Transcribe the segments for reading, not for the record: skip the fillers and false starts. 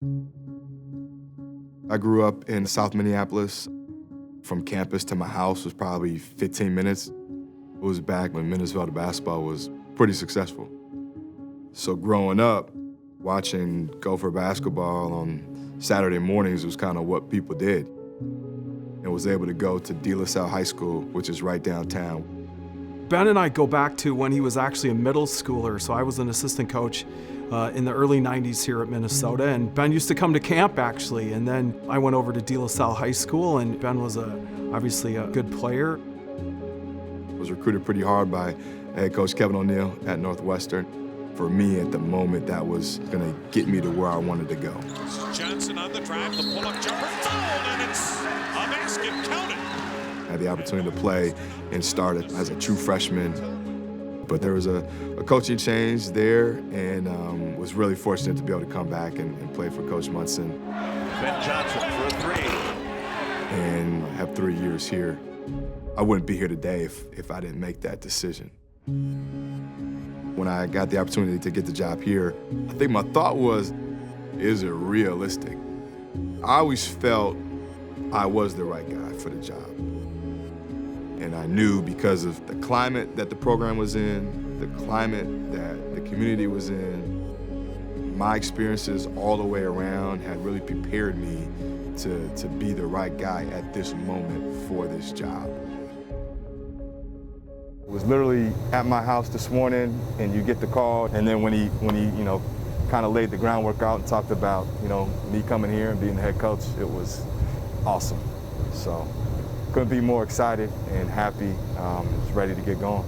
I grew up in South Minneapolis. From campus to my house was probably 15 minutes. It was back when Minnesota basketball was pretty successful. So growing up, watching Gopher basketball on Saturday mornings was kind of what people did. And was able to go to De La Salle High School, which is right downtown. Ben and I go back to when he was actually a middle schooler, so I was an assistant coach in the early 90s here at Minnesota, and Ben used to come to camp actually, and then I went over to De La Salle High School, and Ben was obviously a good player. I was recruited pretty hard by head coach Kevin O'Neill at Northwestern. For me at the moment, that was gonna get me to where I wanted to go. Johnson on the drive, the pull-up jumper, fouled, and it's a basket counted. I had the opportunity to play and start as a true freshman. But there was a coaching change there, and was really fortunate to be able to come back and play for Coach Munson. Ben Johnson for a three. And have 3 years here. I wouldn't be here today if I didn't make that decision. When I got the opportunity to get the job here, I think my thought was, is it realistic? I always felt I was the right guy for the job. And I knew because of the climate that the program was in, the climate that the community was in, my experiences all the way around had really prepared me to be the right guy at this moment for this job. I was literally at my house this morning, and you get the call, and then when he kind of laid the groundwork out and talked about, me coming here and being the head coach, it was awesome. So couldn't be more excited and happy, just ready to get going.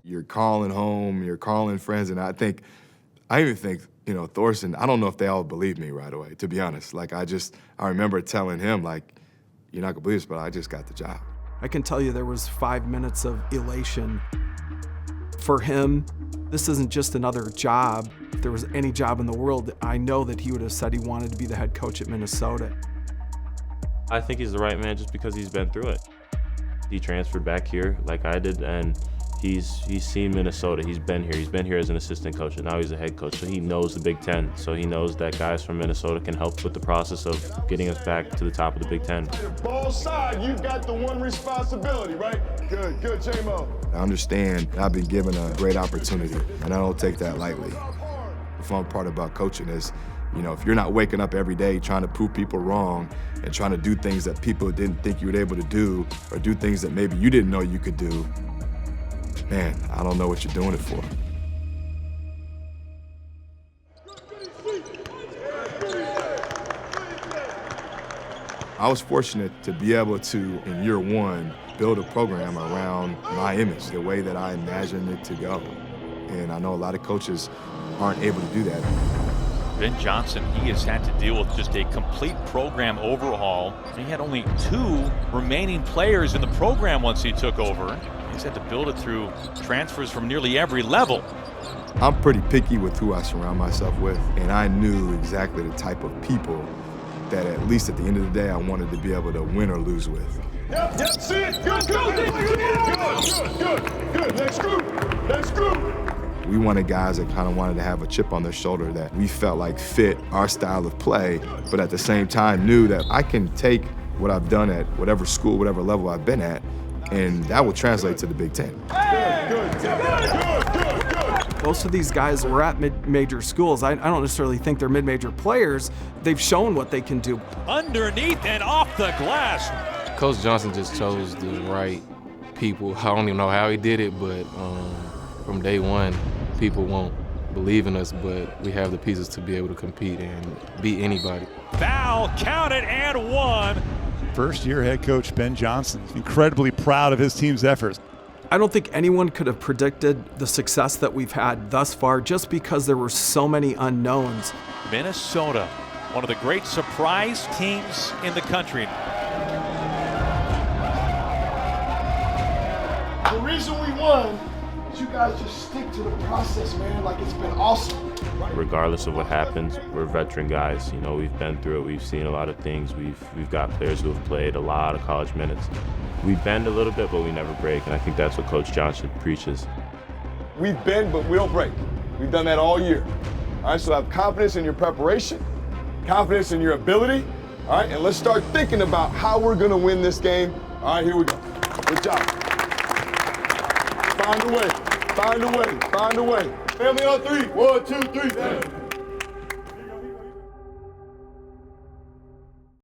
You're calling home, you're calling friends, and I even think, Thorson, I don't know if they all believe me right away, to be honest. Like, I remember telling him, like, you're not gonna believe this, but I just got the job. I can tell you there was 5 minutes of elation. For him, this isn't just another job. If there was any job in the world, I know that he would have said he wanted to be the head coach at Minnesota. I think he's the right man just because he's been through it. He transferred back here like I did, and he's seen Minnesota. He's been here. He's been here as an assistant coach, and now he's a head coach. So he knows the Big Ten. So he knows that guys from Minnesota can help with the process of getting us back to the top of the Big Ten. Ball side, you got the one responsibility, right? Good, J-Mo. I understand I've been given a great opportunity, and I don't take that lightly. The fun part about coaching is, if you're not waking up every day trying to prove people wrong and trying to do things that people didn't think you were able to do, or do things that maybe you didn't know you could do, man, I don't know what you're doing it for. I was fortunate to be able to, in year one, build a program around my image, the way that I imagined it to go. And I know a lot of coaches aren't able to do that. Ben Johnson, he has had to deal with just a complete program overhaul. He had only 2 remaining players in the program once he took over. He's had to build it through transfers from nearly every level. I'm pretty picky with who I surround myself with, and I knew exactly the type of people that at least at the end of the day I wanted to be able to win or lose with. Yep, see it. Good. Next group. We wanted guys that kind of wanted to have a chip on their shoulder that we felt like fit our style of play, but at the same time knew that I can take what I've done at whatever school, whatever level I've been at, and that will translate to the Big Ten. Good. Most of these guys were at mid-major schools. I don't necessarily think they're mid-major players. They've shown what they can do. Underneath and off the glass. Coach Johnson just chose the right people. I don't even know how he did it, but from day one, people won't believe in us, but we have the pieces to be able to compete and beat anybody. Foul counted and 1. First-year head coach Ben Johnson, incredibly proud of his team's efforts. I don't think anyone could have predicted the success that we've had thus far just because there were so many unknowns. Minnesota, one of the great surprise teams in the country. The reason we won is you guys just stick to the process, man. Like, it's been awesome. Right? Regardless of what happens, we're veteran guys. We've been through it. We've seen a lot of things. We've got players who have played a lot of college minutes. We bend a little bit, but we never break, and I think that's what Coach Johnson preaches. We bend, but we don't break. We've done that all year. All right, so have confidence in your preparation, confidence in your ability, all right? And let's start thinking about how we're gonna win this game. All right, here we go. Good job. Find a way, find a way, find a way. Family on three. 1, 2, 3.